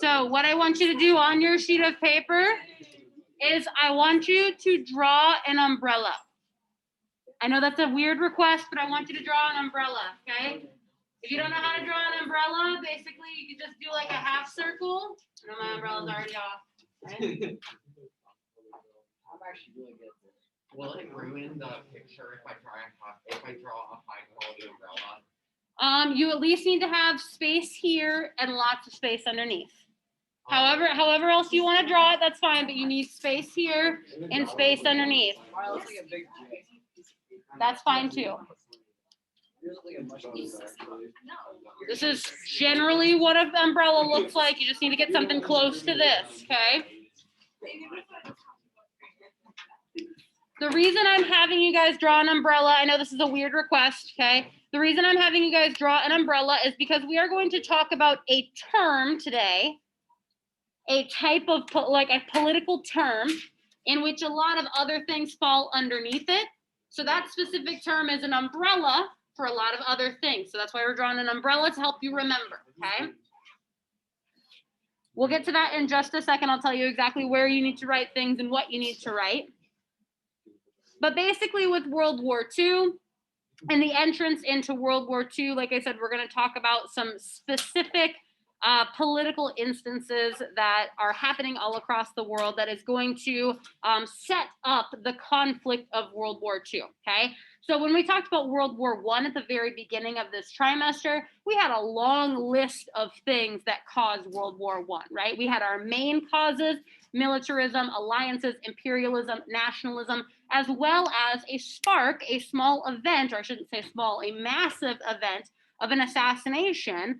So what I want you to do on your sheet of paper is I want you to draw an umbrella. I know that's a weird request, but I want you to draw an umbrella, okay? If you don't know how to draw an umbrella, basically you can just do like a half circle. No, my umbrella's already off. Okay? I'm actually really good. Will it ruin the picture if I draw a high quality umbrella? You at least need to have space here and lots of space underneath. However else you want to draw it, that's fine, but you need space here and space underneath. That's fine too. This is generally what an umbrella looks like. You just need to get something close to this, okay? The reason I'm having you guys draw an umbrella, I know this is a weird request, okay? The reason I'm having you guys draw an umbrella is because we are going to talk about a term today, a type of, like a political term, in which a lot of other things fall underneath it. So that specific term is an umbrella for a lot of other things. So that's why we're drawing an umbrella, to help you remember, okay? We'll get to that in just a second. I'll tell you exactly where you need to write things and what you need to write. But basically with World War II and the entrance into World War II, like I said, we're going to talk about some specific political instances that are happening all across the world that is going to set up the conflict of World War II, okay? So when we talked about World War I at the very beginning of this trimester, we had a long list of things that caused World War I, right? We had our main causes: militarism, alliances, imperialism, nationalism, as well as a spark, a small event, or I shouldn't say small, a massive event of an assassination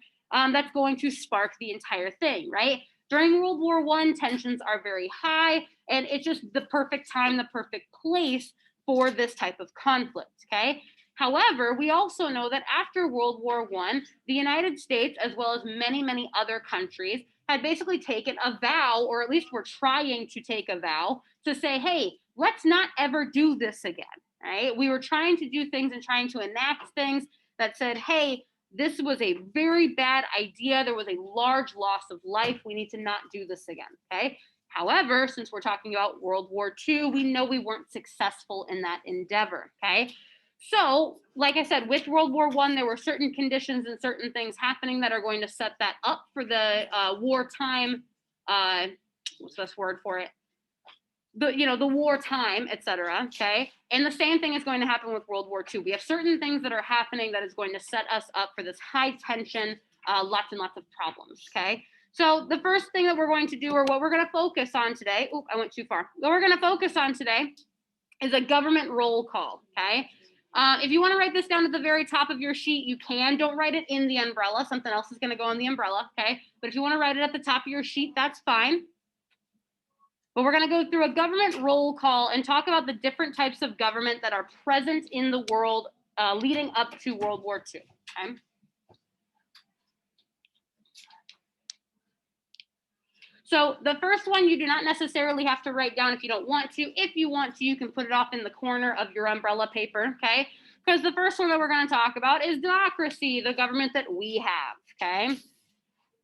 that's going to spark the entire thing, right? During World War I, tensions are very high, and it's just the perfect time, the perfect place for this type of conflict, okay? However, we also know that after World War I, the United States, as well as many, many other countries, had basically taken a vow, or at least were trying to take a vow, to say, hey, let's not ever do this again, right? We were trying to do things and trying to enact things that said, hey, this was a very bad idea. There was a large loss of life. We need to not do this again, okay? However, since we're talking about World War II, we know we weren't successful in that endeavor, okay? So, like I said, with World War I, there were certain conditions and certain things happening that are going to set that up for the wartime, what's this word for it? The wartime, etc. Okay, and the same thing is going to happen with World War II. We have certain things that are happening that is going to set us up for this high tension, lots and lots of problems. Okay, so the first thing that we're going to do, or what we're going to focus on today, I went too far. What we're going to focus on today is a government roll call. Okay, if you want to write this down at the very top of your sheet, you can. Don't write it in the umbrella. Something else is going to go on the umbrella. Okay, but if you want to write it at the top of your sheet, that's fine. But we're going to go through a government roll call and talk about the different types of government that are present in the world leading up to World War II. Okay? So the first one you do not necessarily have to write down if you don't want to. If you want to, you can put it off in the corner of your umbrella paper, okay? Because the first one that we're going to talk about is democracy, the government that we have, okay?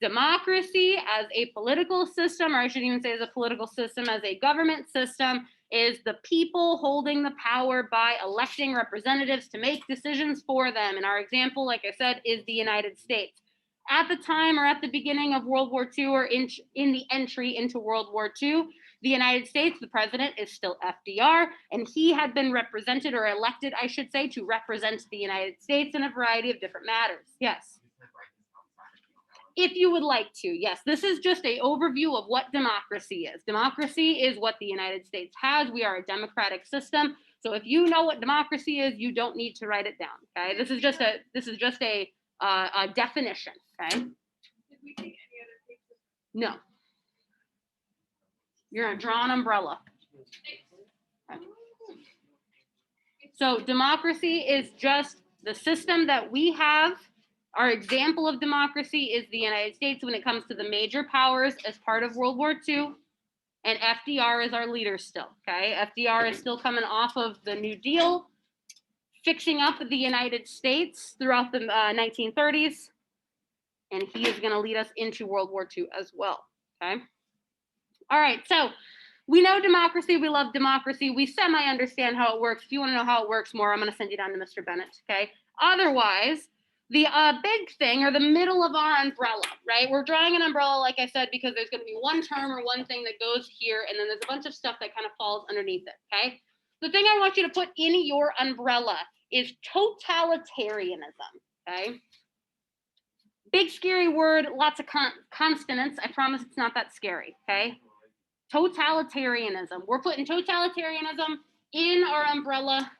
Democracy as a political system, or I shouldn't even say as a political system, as a government system, is the people holding the power by electing representatives to make decisions for them. And our example, like I said, is the United States. At the time, or at the beginning of World War II, or in the entry into World War II, the United States, the president is still FDR, and he had been represented, or elected, I should say, to represent the United States in a variety of different matters. Yes. If you would like to, yes. This is just an overview of what democracy is. Democracy is what the United States has. We are a democratic system. So if you know what democracy is, you don't need to write it down. Okay. This is just a definition. Okay. Did we take any other pictures? No. You're gonna draw an umbrella. Okay. So democracy is just the system that we have. Our example of democracy is the United States when it comes to the major powers as part of World War II. And FDR is our leader still, okay? FDR is still coming off of the New Deal, fixing up the United States throughout the 1930s. And he is going to lead us into World War II as well. Okay. All right. So we know democracy. We love democracy. We semi-understand how it works. If you want to know how it works more, I'm going to send you down to Mr. Bennett. Okay. Otherwise, the big thing, or the middle of our umbrella, right? We're drawing an umbrella, like I said, because there's going to be one term or one thing that goes here, and then there's a bunch of stuff that kind of falls underneath it. Okay. The thing I want you to put in your umbrella is totalitarianism. Okay. Big scary word, lots of consonants. I promise it's not that scary, okay? Totalitarianism. We're putting totalitarianism in our umbrella,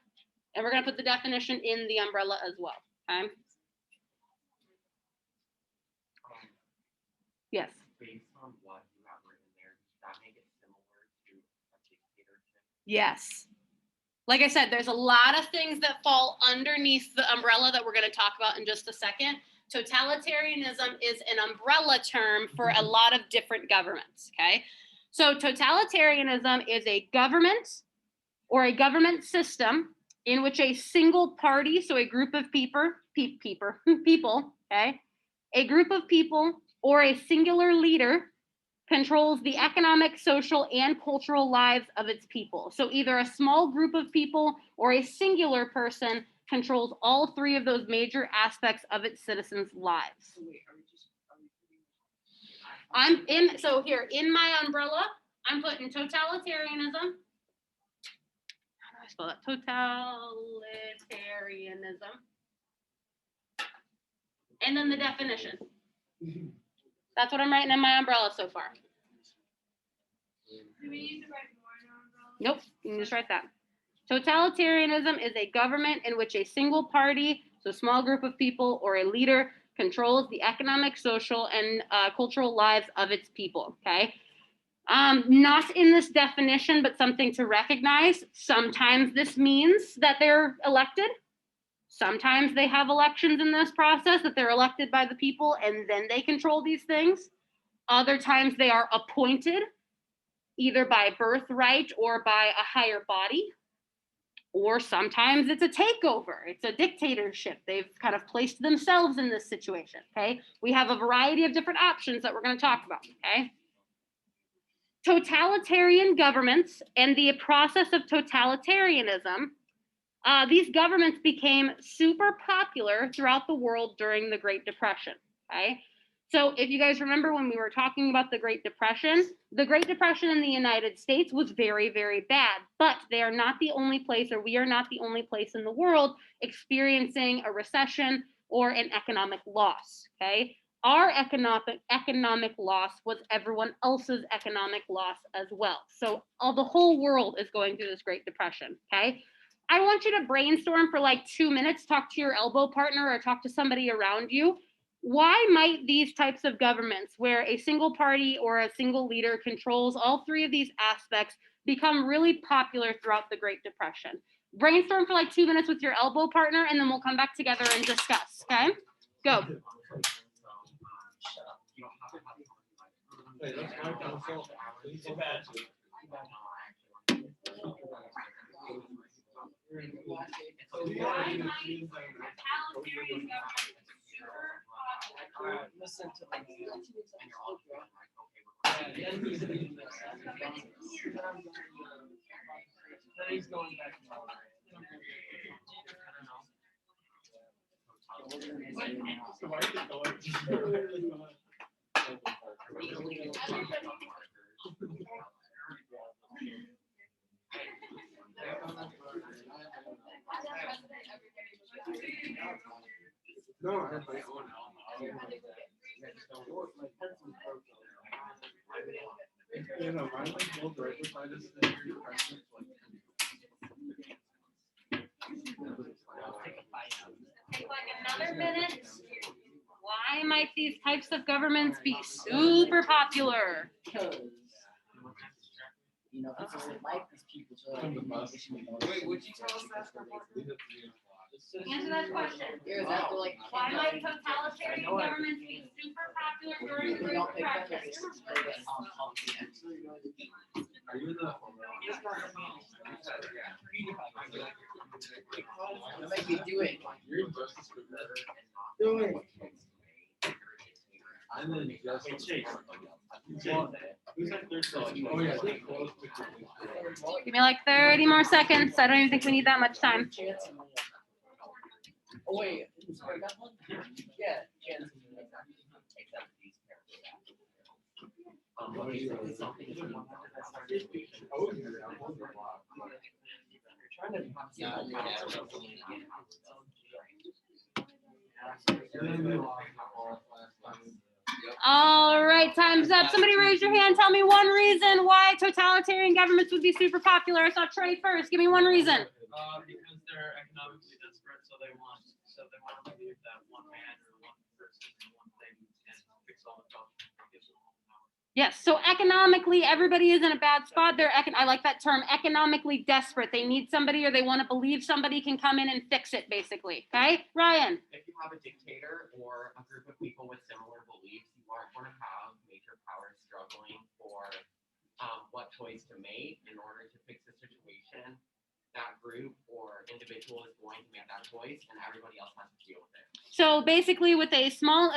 and we're going to put the definition in the umbrella as well, okay? Yes. Based on what you have written there, does that make it similar to a dictatorship? Yes. Like I said, there's a lot of things that fall underneath the umbrella that we're going to talk about in just a second. Totalitarianism is an umbrella term for a lot of different governments, okay? So totalitarianism is a government or a government system in which a single party, so a group of people, okay? A group of people or a singular leader controls the economic, social, and cultural lives of its people. So either a small group of people or a singular person controls all three of those major aspects of its citizens' lives. So here, in my umbrella, I'm putting totalitarianism. How do I spell that? Totalitarianism. And then the definition. That's what I'm writing in my umbrella so far. Do we need to write more in our umbrella? Nope, you can just write that. Totalitarianism is a government in which a single party, so a small group of people or a leader, controls the economic, social, and cultural lives of its people, okay? Not in this definition, but something to recognize. Sometimes this means that they're elected. Sometimes they have elections in this process, that they're elected by the people and then they control these things. Other times they are appointed either by birthright or by a higher body. Or sometimes it's a takeover. It's a dictatorship. They've kind of placed themselves in this situation, okay? We have a variety of different options that we're going to talk about, okay? Totalitarian governments and the process of totalitarianism, these governments became super popular throughout the world during the Great Depression, okay? So if you guys remember when we were talking about the Great Depression in the United States was very, very bad, but they are not the only place, or we are not the only place in the world experiencing a recession or an economic loss, okay? Our economic loss was everyone else's economic loss as well. So the whole world is going through this Great Depression, okay? I want you to brainstorm for like 2 minutes, talk to your elbow partner or talk to somebody around you. Why might these types of governments, where a single party or a single leader controls all three of these aspects, become really popular throughout the Great Depression? Brainstorm for like 2 minutes with your elbow partner, and then we'll come back together and discuss, okay? Go. Listen to me. He's going back. No, I have my own. You know, mine was built right beside us. Take like another minute. Why might these types of governments be super popular? Because, you know, people would like these people to Wait, would you tell us that? Answer that question. like, Why might totalitarian governments be super popular during the we Great don't pick up Depression? Are you the? It'll make you do it. You're in justice for that. Do it. And then just. Hey, Chase. Who's that third person? Oh, yeah. Give me like 30 more seconds. I don't even think we need that much time. Oh wait, I got one? Yeah, Chance. All right, time's up. Somebody raise your hand. Tell me one reason why totalitarian governments would be super popular. I saw Trey first. Give me one reason. Because they're economically desperate, so they want to believe that one man or one person or one thing can fix all the problems. Gives them all the power. Yes, so economically, everybody is in a bad spot. I like that term, economically desperate. They need somebody or they want to believe somebody can come in and fix it, basically. Okay, Ryan? If you have a dictator or a group of people with similar beliefs, you aren't going to have major powers struggling for what choice to make in order to fix the situation. That group or individual is going to make that choice, and everybody else has to deal with it. So basically, with a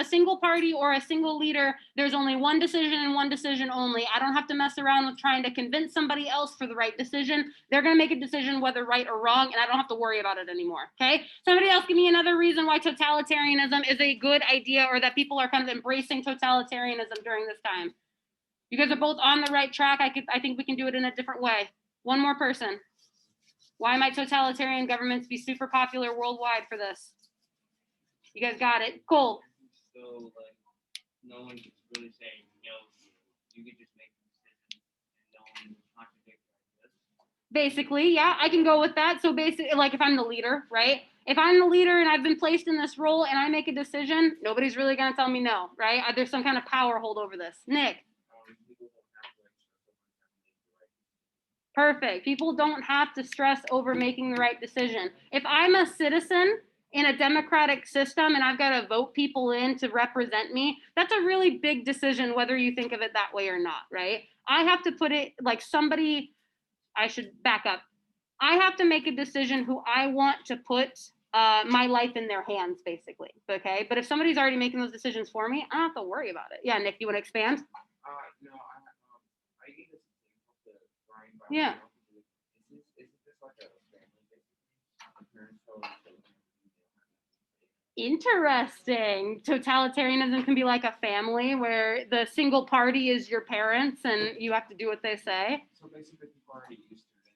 single party or a single leader, there's only one decision and one decision only. I don't have to mess around with trying to convince somebody else for the right decision. They're going to make a decision whether right or wrong, and I don't have to worry about it anymore. Okay? Somebody else give me another reason why totalitarianism is a good idea, or that people are kind of embracing totalitarianism during this time. You guys are both on the right track. I think we can do it in a different way. One more person. Why might totalitarian governments be super popular worldwide for this? You guys got it. Cool. So, like, no one's really saying no. You could just make a decision and no one would contradict this. Basically, yeah, I can go with that. So basically, like if I'm the leader, right? If I'm the leader and I've been placed in this role and I make a decision, nobody's really going to tell me no, right? There's some kind of power hold over this. Nick. Perfect. People don't have to stress over making the right decision. If I'm a citizen in a democratic system and I've got to vote people in to represent me, that's a really big decision, whether you think of it that way or not, right? I have to put it like I should back up. I have to make a decision who I want to put my life in their hands, basically, okay? But if somebody's already making those decisions for me, I don't have to worry about it. Yeah, Nick, you want to expand? No, I gave this example to Brian. Yeah. Is this like a family basically? Parents tell children. Interesting. Totalitarianism can be like a family where the single party is your parents and you have to do what they say. So basically, people are already used to it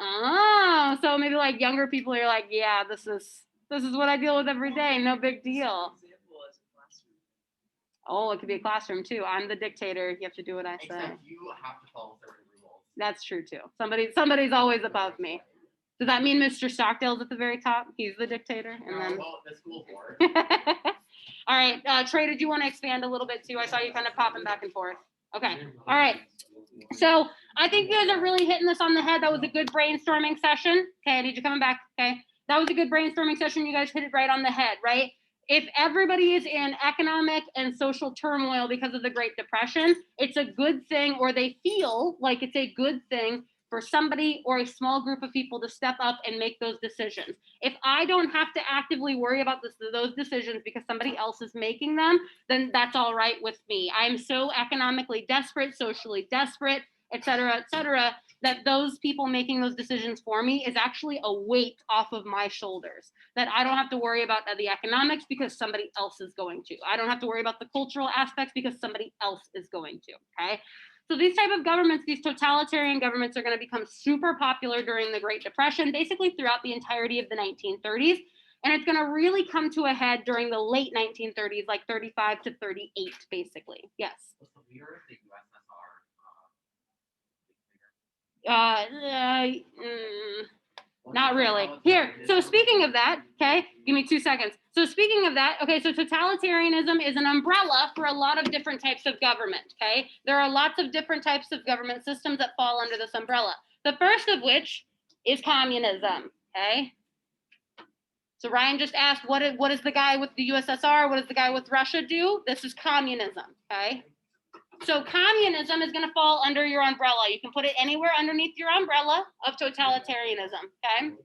anyways. Oh, so maybe like younger people are like, yeah, this is what I deal with every day. No big deal. Oh, it could be a classroom too. I'm the dictator. You have to do what I say. Except you have to follow certain rules. That's true too. Somebody's always above me. Does that mean Mr. Stockdale's at the very top? He's the dictator, and then. Well, the school board. All right, Trey, did you want to expand a little bit too? I saw you kind of popping back and forth. Okay. All right. So I think you guys are really hitting this on the head. That was a good brainstorming session. Okay, I need you coming back. Okay. That was a good brainstorming session. You guys hit it right on the head, right? If everybody is in economic and social turmoil because of the Great Depression, it's a good thing, or they feel like it's a good thing for somebody or a small group of people to step up and make those decisions. If I don't have to actively worry about those decisions because somebody else is making them, then that's all right with me. I'm so economically desperate, socially desperate, et cetera, that those people making those decisions for me is actually a weight off of my shoulders, that I don't have to worry about the economics because somebody else is going to. I don't have to worry about the cultural aspects because somebody else is going to, okay? So these type of governments, these totalitarian governments, are going to become super popular during the Great Depression, basically throughout the entirety of the 1930s. And it's going to really come to a head during the late 1930s, like 35 to 38, basically. Yes. Was the leader of the USSR? Not really. Here, so speaking of that, okay, give me 2 seconds. So speaking of that, okay, so totalitarianism is an umbrella for a lot of different types of government, okay? There are lots of different types of government systems that fall under this umbrella. The first of which is communism, okay? So Ryan just asked, what does the guy with the USSR, what does the guy with Russia do? This is communism, okay? So communism is going to fall under your umbrella. You can put it anywhere underneath your umbrella of totalitarianism, okay?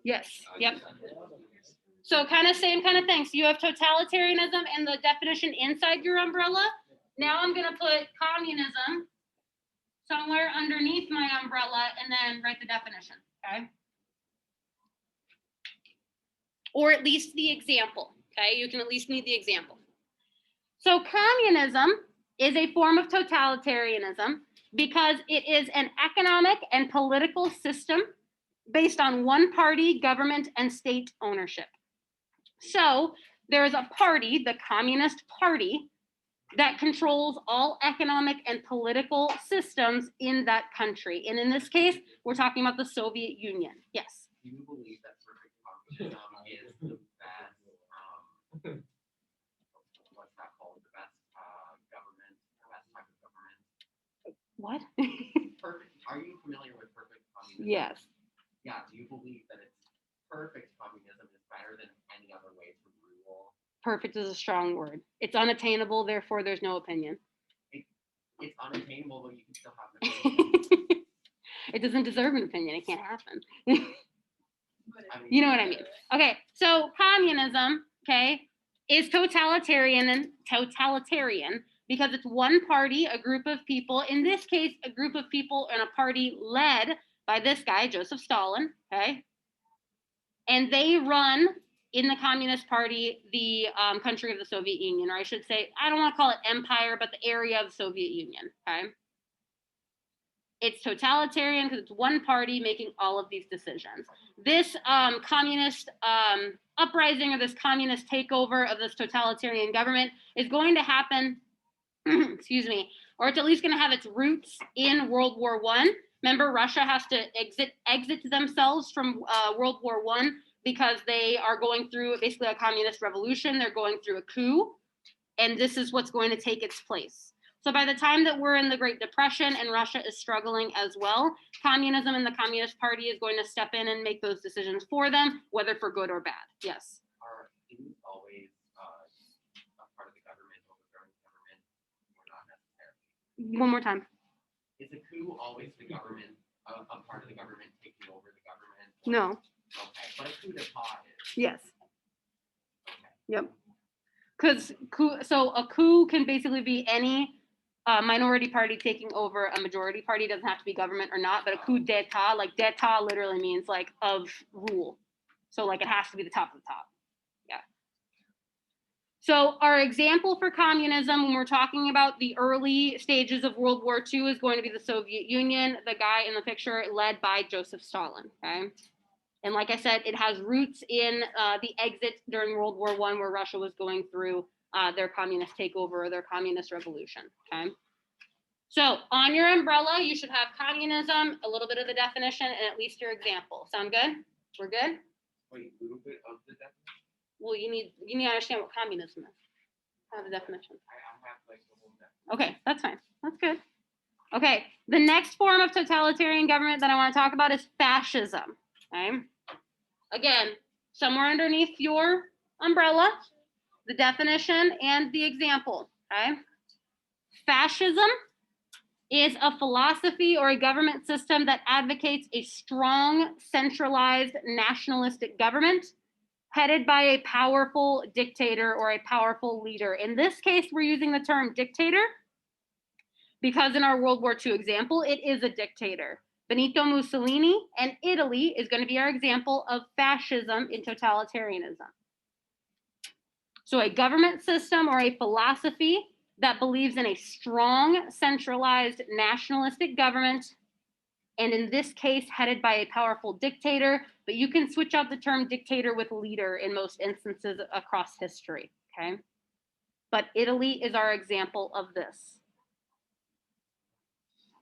Yes. Yep. So kind of same kind of thing. So you have totalitarianism and the definition inside your umbrella. Now I'm going to put communism somewhere underneath my umbrella and then write the definition. Okay. Or at least the example. Okay. You can at least need the example. So communism is a form of totalitarianism because it is an economic and political system based on one party, government, and state ownership. So there is a party, the Communist Party, that controls all economic and political systems in that country. And in this case, we're talking about the Soviet Union. Yes. Do you believe that perfect communism is the best, what's that called? The best government, the best type of government? What? Perfect. Are you familiar with perfect communism? Yes. Yeah. Do you believe that it's perfect communism is better than any other way to rule? Perfect is a strong word. It's unattainable, therefore there's no opinion. It's unattainable, but you can still have an opinion. It doesn't deserve an opinion. It can't happen. I mean, You know what I mean? Okay, so communism, okay, is totalitarian because it's one party, a group of people. In this case, a group of people in a party led by this guy, Joseph Stalin, okay? And they run in the Communist Party the country of the Soviet Union, or I should say, I don't want to call it empire, but the area of the Soviet Union, okay? It's totalitarian because it's one party making all of these decisions. This communist uprising or this communist takeover of this totalitarian government is going to happen, excuse me, or it's at least going to have its roots in World War I. Remember, Russia has to exit themselves from World War I because they are going through basically a communist revolution. They're going through a coup, and this is what's going to take its place. So by the time that we're in the Great Depression and Russia is struggling as well, communism and the Communist Party is going to step in and make those decisions for them, whether for good or bad. Yes. are things always a part of the government, overthrowing the government, or not necessarily? One more time. Is a coup always the government, a part of the government taking over the government? No. Okay, but a coup d'etat is. Yes. Okay. Yep. Because so a coup can basically be any minority party taking over a majority party. It doesn't have to be government or not, but a coup d'etat, like d'etat literally means like of rule. So like it has to be the top of the top. Yeah. So our example for communism when we're talking about the early stages of World War II is going to be the Soviet Union, the guy in the picture led by Joseph Stalin, okay? And like I said, it has roots in the exit during World War I where Russia was going through their communist takeover or their communist revolution, okay? So on your umbrella, you should have communism, a little bit of the definition, and at least your example. Sound good? We're good? Wait, a little bit of the definition? Well, you need to understand what communism is. Have the definition. I have like the whole definition. Okay, that's fine. That's good. Okay, the next form of totalitarian government that I want to talk about is fascism. Okay. Again, somewhere underneath your umbrella, the definition and the example. Okay. Fascism is a philosophy or a government system that advocates a strong, centralized, nationalistic government headed by a powerful dictator or a powerful leader. In this case, we're using the term dictator because in our World War II example, it is a dictator. Benito Mussolini and Italy is going to be our example of fascism in totalitarianism. So a government system or a philosophy that believes in a strong, centralized, nationalistic government, and in this case, headed by a powerful dictator, but you can switch out the term dictator with leader in most instances across history, okay? But Italy is our example of this.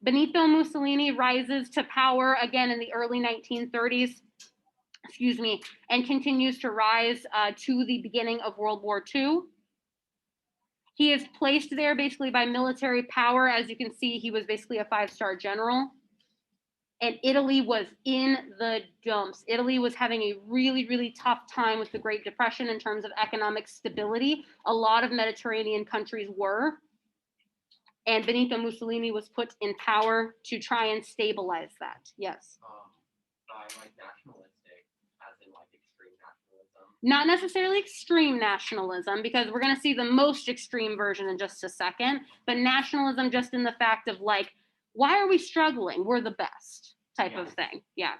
Benito Mussolini rises to power again in the early 1930s, and continues to rise to the beginning of World War II. He is placed there basically by military power. As you can see, he was basically a 5-star general. And Italy was in the dumps. Italy was having a really, really tough time with the Great Depression in terms of economic stability. A lot of Mediterranean countries were. And Benito Mussolini was put in power to try and stabilize that. Yes. By like nationalistic, as Not necessarily extreme nationalism, because we're going to see the most extreme version in just a second, but nationalism just in the fact of like, why are we struggling? We're the best type of thing. Yeah.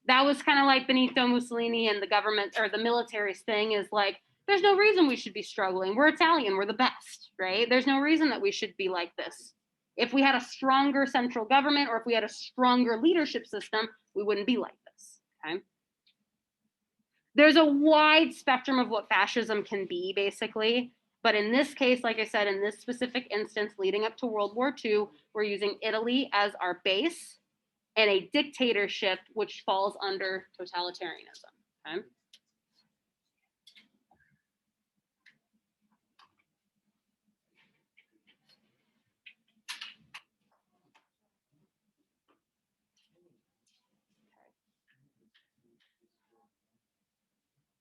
That was kind of like Benito Mussolini and the government or the military's thing is like, there's no reason we should be struggling. We're Italian. We're the best, right? There's no reason that we should be like this. If we had a stronger central government or if we had a stronger leadership system, we wouldn't be like this, okay? There's a wide spectrum of what fascism can be, basically. But in this case, like I said, in this specific instance, leading up to World War II, we're using Italy as our base and a dictatorship, which falls under totalitarianism, okay?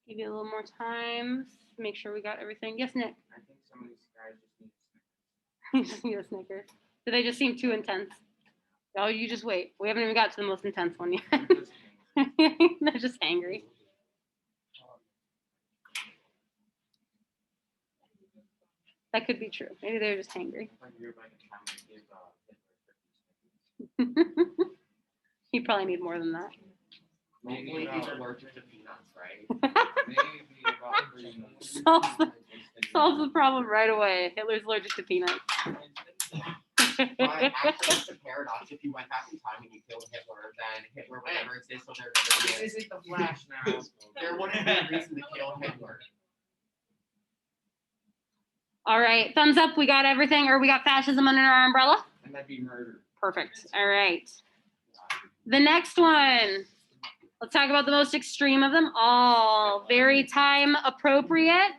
Give you a little more time. Make sure we got everything. Yes, Nick. I think some of these guys just need You just need a Snicker. Do they just seem too intense? Oh, you just wait. We haven't even got to the most intense one yet. They're just angry. That could be true. Maybe they're just hangry. You probably need more than that. Hopefully he's allergic to peanuts, right? maybe about 3 months. Solves the problem right away. Hitler's allergic to peanuts. But actually, it's a paradox. If you went back in time and you killed Hitler, then Hitler would never exist, so there This wouldn't be isn't the Flash now. there wouldn't be a reason to kill Hitler. All right, thumbs up. We got everything, or we got fascism under our umbrella. And that'd be murder. Perfect. All right. The next one. Let's talk about the most extreme of them all. Very time appropriate.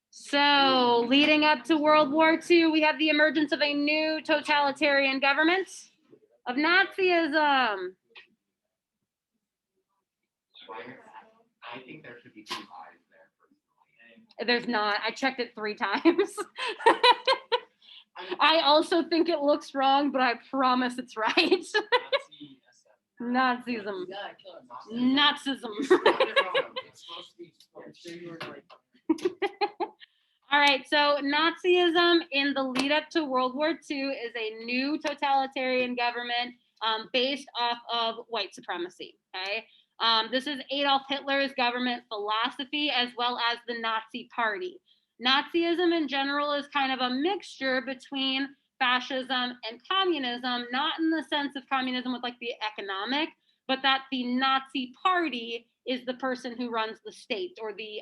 So, leading up to World War II, we have the emergence of a new totalitarian government of Nazism. I think there should be 2 eyes there. Personally. There's not. I checked it 3 times. I also think it looks wrong, but I promise it's right. Nazism. Nazism. It's supposed to be All right, so Nazism in the lead up to World War II is a new totalitarian government based off of white supremacy, okay? This is Adolf Hitler's government philosophy as well as the Nazi Party. Nazism in general is kind of a mixture between fascism and communism, not in the sense of communism with like the economic, but that the Nazi Party is the person who runs the state, or the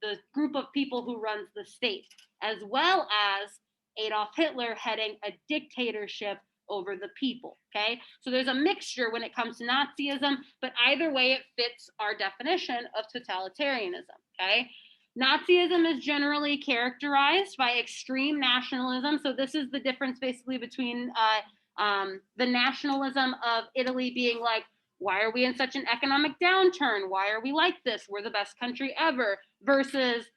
the group of people who runs the state, as well as Adolf Hitler heading a dictatorship over the people. Okay, so there's a mixture when it comes to Nazism, but either way, it fits our definition of totalitarianism. Okay. Nazism is generally characterized by extreme nationalism. So this is the difference basically between the nationalism of Italy being like, why are we in such an economic downturn? Why are we like this? We're the best country ever. Versus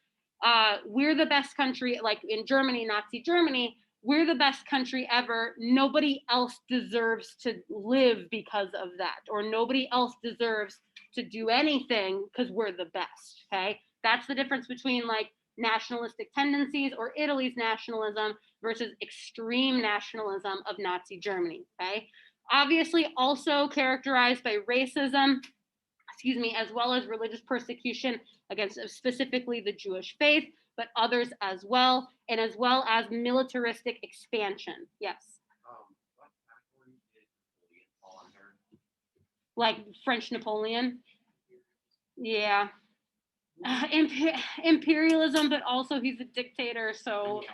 we're the best country, like in Germany, Nazi Germany, we're the best country ever. Nobody else deserves to live because of that. Or nobody else deserves to do anything because we're the best, okay? That's the difference between like nationalistic tendencies or Italy's nationalism versus extreme nationalism of Nazi Germany, okay? Obviously also characterized by racism, as well as religious persecution against specifically the Jewish faith, but others as well, and as well as militaristic expansion. Yes. What category did Napoleon fall under? Like French Napoleon. Yeah. Imperialism, but also he's a dictator, so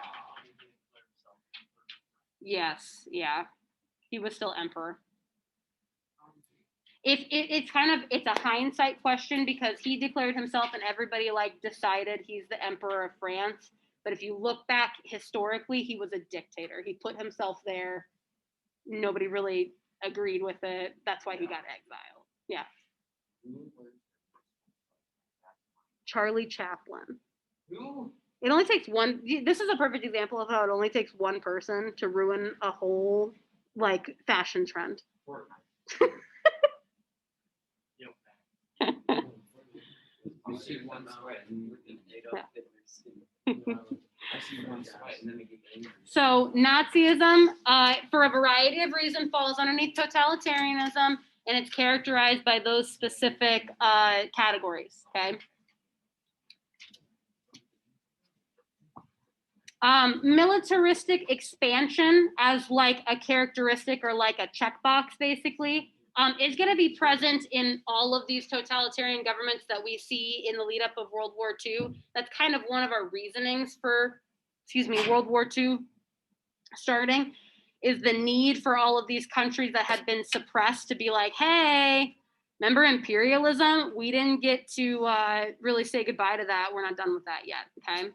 yes, yeah, he was still emperor. It's a hindsight question because he declared himself and everybody like decided he's the emperor of France, but if you look back historically, he was a dictator. He put himself there. Nobody really agreed with it. That's why he got exiled. Yeah. Charlie Chaplin. Who? It only takes one. This is a perfect example of how it only takes one person to ruin a whole like fashion trend. I see one sweat and Yeah. I see one sweat and then I get angry. So Nazism, for a variety of reasons, falls underneath totalitarianism, and it's characterized by those specific categories. Okay. Militaristic expansion as like a characteristic or like a checkbox, basically, is going to be present in all of these totalitarian governments that we see in the lead up of World War II. That's kind of one of our reasonings for, World War II starting, is the need for all of these countries that had been suppressed to be like, hey, remember imperialism? We didn't get to really say goodbye to that. We're not done with that yet, okay?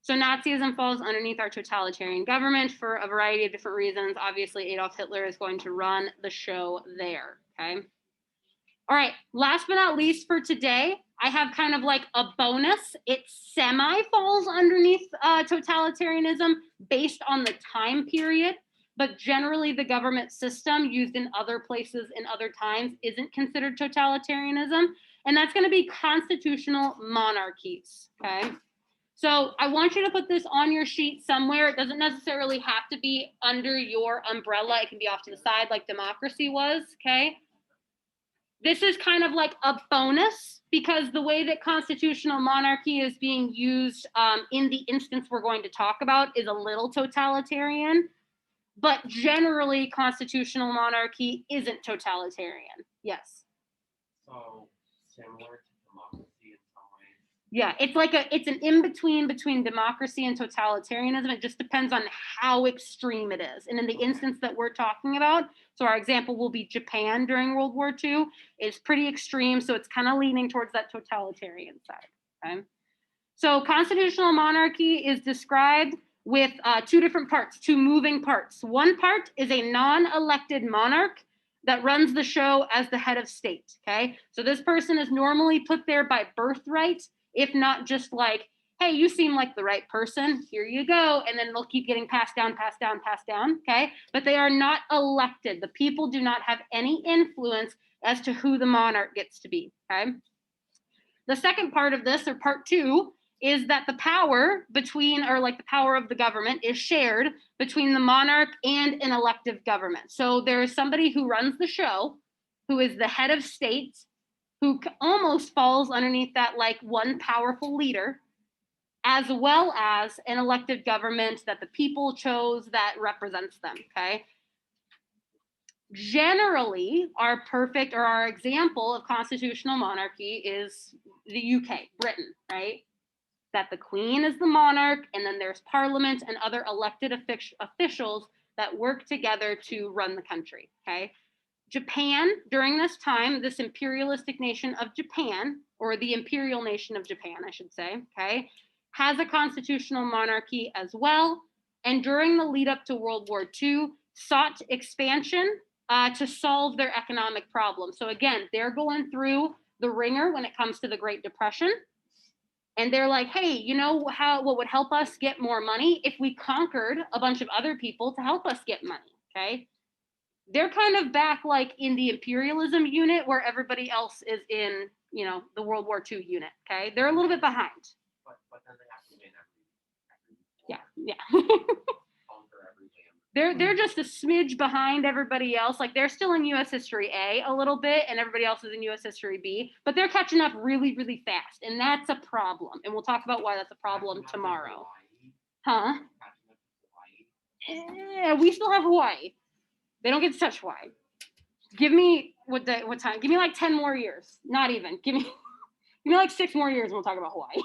So Nazism falls underneath our totalitarian government for a variety of different reasons. Obviously, Adolf Hitler is going to run the show there, okay? All right, last but not least for today, I have kind of like a bonus. It semi falls underneath totalitarianism based on the time period, but generally the government system used in other places in other times isn't considered totalitarianism, and that's going to be constitutional monarchies, okay? So I want you to put this on your sheet somewhere. It doesn't necessarily have to be under your umbrella. It can be off to the side like democracy was, okay? This is kind of like a bonus because the way that constitutional monarchy is being used in the instance we're going to talk about is a little totalitarian, but generally constitutional monarchy isn't totalitarian. Yes. So similar to democracy in some ways. Yeah, it's an in-between between democracy and totalitarianism. It just depends on how extreme it is. And in the instance that we're talking about, so our example will be Japan during World War II, is pretty extreme. So it's kind of leaning towards that totalitarian side. Okay. So constitutional monarchy is described with two different parts, two moving parts. One part is a non-elected monarch that runs the show as the head of state. Okay. So this person is normally put there by birthright, if not just like, hey, you seem like the right person, here you go. And then they'll keep getting passed down, okay? But they are not elected. The people do not have any influence as to who the monarch gets to be, okay? The second part of this, or part two, is that the power between, or like the power of the government is shared between the monarch and an elective government. So there's somebody who runs the show, who is the head of state, who almost falls underneath that like one powerful leader, as well as an elected government that the people chose that represents them, okay? Generally, our perfect or our example of constitutional monarchy is the UK, Britain, right? That the Queen is the monarch, and then there's Parliament and other elected officials that work together to run the country, okay? Japan, during this time, this imperialistic nation of Japan, or the imperial nation of Japan, I should say, okay, has a constitutional monarchy as well. And during the lead up to World War II, sought expansion to solve their economic problems. So again, they're going through the ringer when it comes to the Great Depression. And they're like, hey, you know what would help us get more money if we conquered a bunch of other people to help us get money, okay? They're kind of back like in the imperialism unit where everybody else is in, you know, the World War II unit, okay? They're a little bit behind. But then they have to win every Yeah. conquer every land. They're just a smidge behind everybody else. Like they're still in US History A a little bit, and everybody else is in US History B, but they're catching up really, really fast. And that's a problem. And we'll talk about why that's a problem tomorrow. Huh? We still have Hawaii. They don't get to touch Hawaii. Give me what time? Give me like 10 more years. Not even. Give me like 6 more years and we'll talk about Hawaii.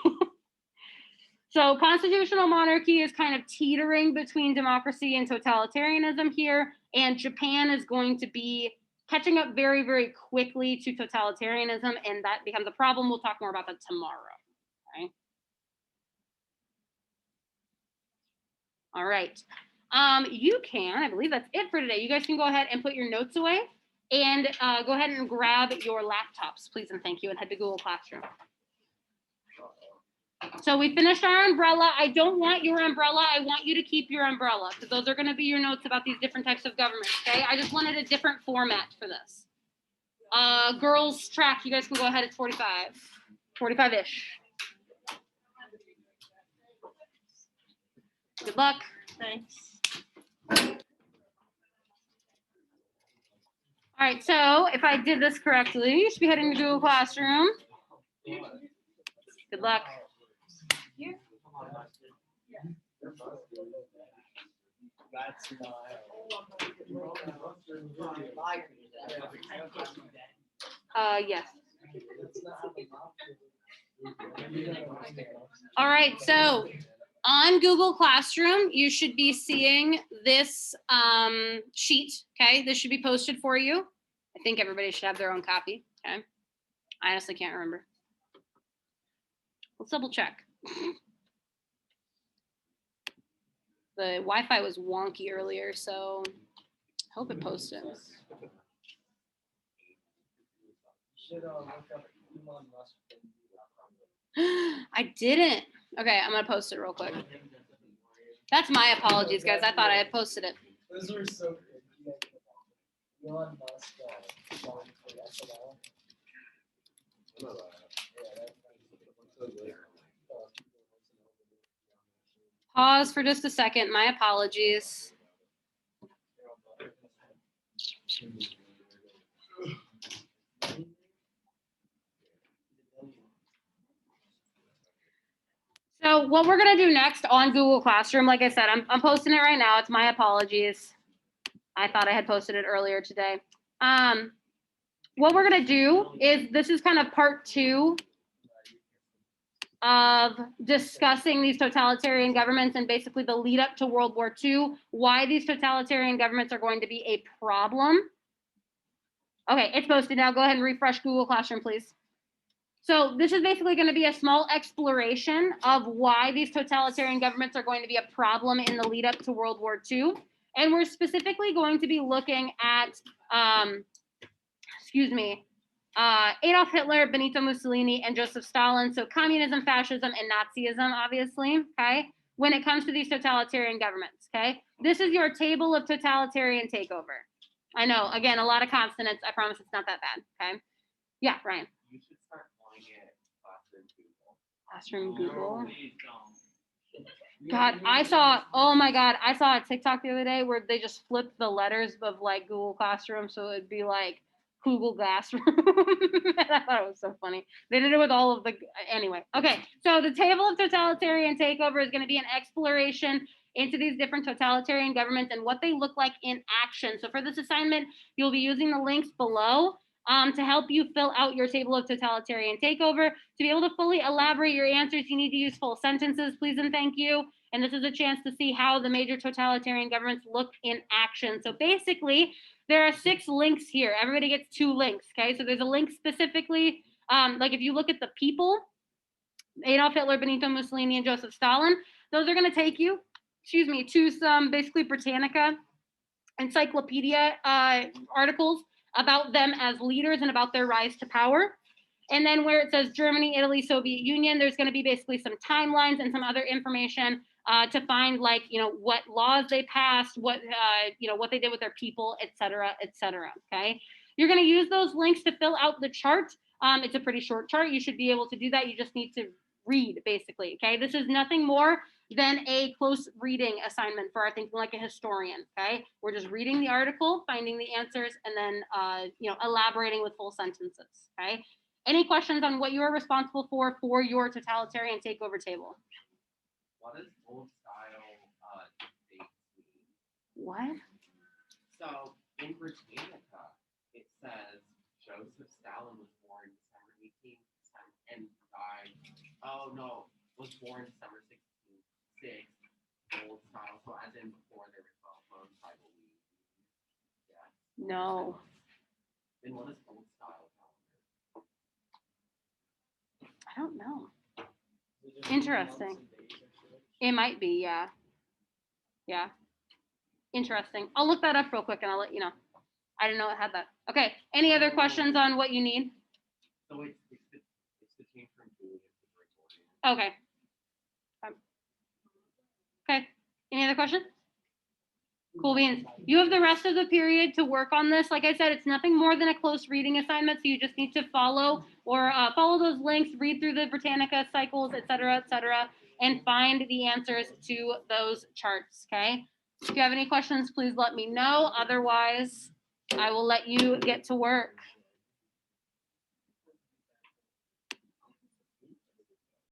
So constitutional monarchy is kind of teetering between democracy and totalitarianism here. And Japan is going to be catching up very, very quickly to totalitarianism. And that becomes a problem. We'll talk more about that tomorrow. Okay. All right. You can, I believe that's it for today. You guys can go ahead and put your notes away and go ahead and grab your laptops, please and thank you, and head to Google Classroom. So we finished our umbrella. I don't want your umbrella. I want you to keep your umbrella because those are going to be your notes about these different types of governments, okay? I just wanted a different format for this. Girls track, you guys can go ahead. It's 45. 45-ish. Good luck. Thanks. All right, so if I did this correctly, you should be heading to Google Classroom. Good luck. That's not. Yes. All right, so on Google Classroom, you should be seeing this sheet, okay? This should be posted for you. I think everybody should have their own copy, okay? I honestly can't remember. Let's double check. The Wi-Fi was wonky earlier, so I hope it posted. I didn't. Okay, I'm gonna post it real quick. That's my apologies, guys. I thought I had posted it. Those were so good. Elon Musk falling for SNL. Pause for just a second. My apologies. So what we're gonna do next on Google Classroom, like I said, I'm posting it right now. It's my apologies. I thought I had posted it earlier today. What we're gonna do is, this is kind of part 2 of discussing these totalitarian governments and basically the lead up to World War II, why these totalitarian governments are going to be a problem. Okay, it's posted now. Go ahead and refresh Google Classroom, please. So this is basically going to be a small exploration of why these totalitarian governments are going to be a problem in the lead up to World War II. And we're specifically going to be looking at, Adolf Hitler, Benito Mussolini, and Joseph Stalin. So communism, fascism, and Nazism, obviously, okay? When it comes to these totalitarian governments, okay? This is your table of totalitarian takeover. I know, again, a lot of consonants. I promise it's not that bad, okay? Yeah, Ryan. You should start calling it Classroom Google. Classroom Google. God, I saw a TikTok the other day where they just flipped the letters of like Google Classroom. So it'd be like Google Classroom. I thought it was so funny. They did it with all of the, anyway. Okay, so the table of totalitarian takeover is going to be an exploration into these different totalitarian governments and what they look like in action. So for this assignment, you'll be using the links below to help you fill out your table of totalitarian takeover. To be able to fully elaborate your answers, you need to use full sentences, please and thank you. And this is a chance to see how the major totalitarian governments look in action. So basically, there are 6 links here. Everybody gets 2 links, okay? So there's a link specifically, like if you look at the people, Adolf Hitler, Benito Mussolini, and Joseph Stalin, those are gonna take you, to some basically Britannica encyclopedia articles about them as leaders and about their rise to power. And then where it says Germany, Italy, Soviet Union, there's going to be basically some timelines and some other information to find, like, what laws they passed, what they did with their people, et cetera, okay? You're going to use those links to fill out the chart. It's a pretty short chart. You should be able to do that. You just need to read, basically, okay? This is nothing more than a close reading assignment for our Thinking Like a Historian, okay? We're just reading the article, finding the answers, and then, elaborating with full sentences, okay? Any questions on what you are responsible for your totalitarian takeover table? What does old style dates mean? What? So in Britannica, it says Joseph Stalin was born December 18th and died. Oh no, was born December 16th. Old style, so as in before there were cell phones, I believe. Yeah. No. Then what is old style calendar? I don't know. Interesting. It might be, yeah. Yeah. Interesting. I'll look that up real quick and I'll let you know. I didn't know it had that. Okay. Any other questions on what you need? So it's the change from Julius to Gregorian. Okay. Okay. Any other questions? Cool beans. You have the rest of the period to work on this. Like I said, it's nothing more than a close reading assignment. So you just need to follow those links, read through the Britannica cycles, et cetera, and find the answers to those charts. Okay. If you have any questions, please let me know. Otherwise, I will let you get to work.